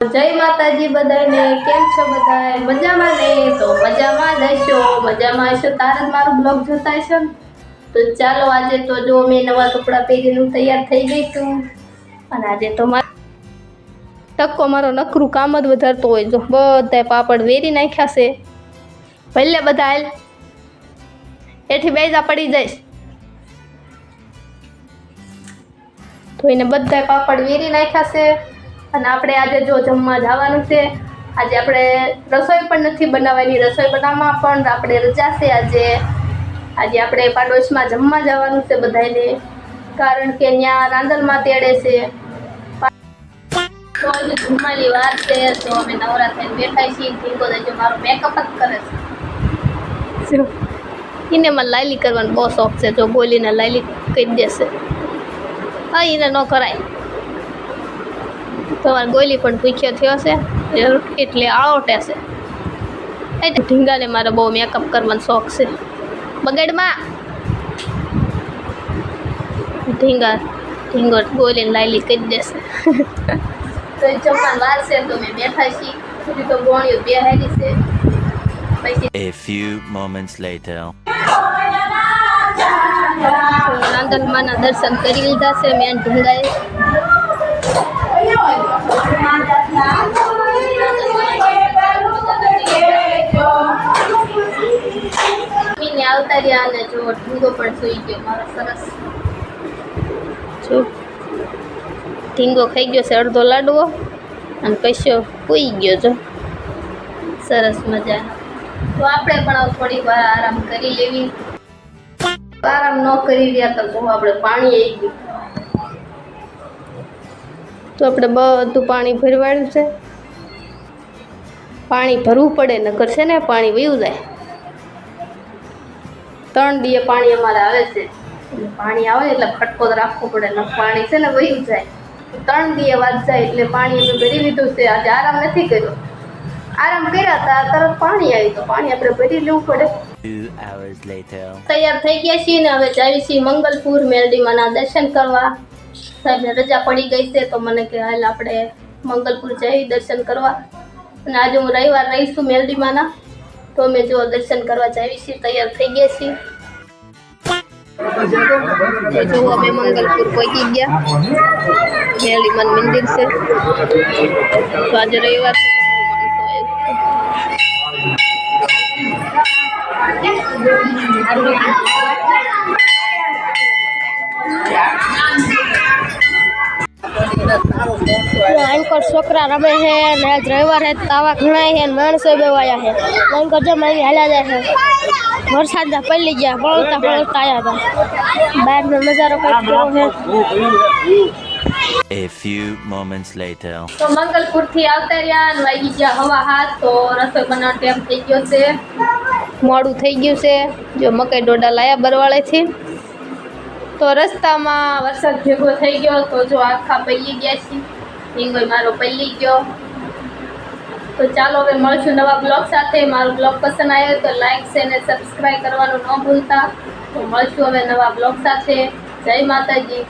જય માતાજી બધાને, કેમ છો બધાય? મજામાં ને? તો મજામાં જ હશો, મજામાં હશો તારે જ મારો બ્લોગ જોતા હશો ને. તો ચાલો આજે તો જો મેં નવા કપડાં પહેરીને તૈયાર થઈ ગઈ છું અને આજે તો ટક્કો મારો નકરું કામ જ વધારતો હોય. જો બધાય પાપડ વેરી નાખ્યા છે. ભલે બધા હાલ એથી બેજા પડી જઈશ. તો એને બધાય પાપડ વેરી નાખ્યા છે અને આપણે આજે જો જમવા જવાનું છે. આજે આપણે રસોઈ પણ નથી બનાવવાની, રસોઈ બનાવવામાં પણ આપણે રજા છે. આજે આપણે પાડોશમાં જમવા જવાનું છે બધાને, કારણ કે ત્યાં રાંદલમાં તેડે છે. તો આજે જમવાની વાર છે તો અમે નવરા થઈને બેઠા છીએ. ધીંગો જો મારો મેકઅપ જ કરે છે. એને મને લાયલી કરવાનો બહુ શોખ છે. જો બોલીને લાયલી કહી દેશે. હા, એને ન કરાય. તમારે ગોલી પણ ભૂખ્યો થયો છે એટલે આળોટે છે. એટલે ઢીંગાને મારે બહુ મેકઅપ કરવાનો શોખ છે. બગાડમાં ઢીંગો ગોલીને લાયલી કહી દેશે. તો એ જમવાની વાર છે તો મેં બેઠા છીએ. સુધી તો ગોળીઓ બેહારી છે. A few moments later. રાંદલમાના દર્શન કરી લીધા છે મેં ઢીંગાએ. આવતા રહ્યા અને જો ઢીંગો પણ સુઈ ગયો મારો સરસ. જો ઢીંગો ખાઈ ગયો છે અડધો લાડવો અને પૈસો સૂઈ ગયો. જો સરસ મજા. તો આપણે પણ થોડી વાર આરામ કરી લેવી. આરામ ન કરી રહ્યા તો જો આપણે પાણી આવી ગયું. તો આપણે બધું પાણી ભરવાડ્યું છે. પાણી ભરવું પડે નકર છે ને પાણી વયું જાય. 3 દીએ પાણી અમારે આવે છે. પાણી આવે એટલે ખટકો રાખવો પડે ને પાણી છે ને વયું જાય. 3 દીએ વાત જાય એટલે પાણી અમે ભરી લીધું છે. આજે આરામ નથી કર્યો. આરામ કર્યા હતા તરત પાણી આવી તો પાણી આપણે ભરી લેવું પડે. 2 hours later. તૈયાર થઈ ગયા છીએ ને હવે જાવી છીએ મંગલપુર મેલડીમાના દર્શન કરવા. સાહેબને રજા પડી ગઈ છે તો મને કે હાલ આપણે મંગલપુર જઈ દર્શન કરવા. અને આજે હું રવિવાર રહીશું મેલડીમાના તો અમે જો દર્શન કરવા જાવી છીએ. તૈયાર થઈ ગયા છીએ. જો અમે મંગલપુર પહોંચી ગયા. મેલડીમાનું મંદિર છે. તો આજે રવિવાર છે. अंकर छोकरा रमे है ने ड्राइवर है तावा घणा है माणसो बेवाया है अंकर जो मारी हाला जाए है वरसाद दा पड़ी गया पड़ता आया था बाहर में नजारो करो है. A few moments later. तो मंगलपुर थी आवता રહ્યા અને વાગી ગયા હવા 7 તો રસોઈ બનાવવાનો ટાઈમ થઈ ગયો છે. મોડું થઈ ગયું છે. જો મકાઈ ડોડા લાયા બરવાળેથી તો રસ્તામાં વરસાદ ભેગો થઈ ગયો તો જો આખા પલ્લી ગયા છે. ઢીંગો મારો પલ્લી ગયો. તો ચાલો હવે મળશું નવા બ્લોગ સાથે. મારો બ્લોગ પસંદ આવ્યો તો લાઈક શેર અને સબસ્ક્રાઈબ કરવાનું ન ભૂલતા. તો મળશું હવે નવા બ્લોગ સાથે. જય માતાજી.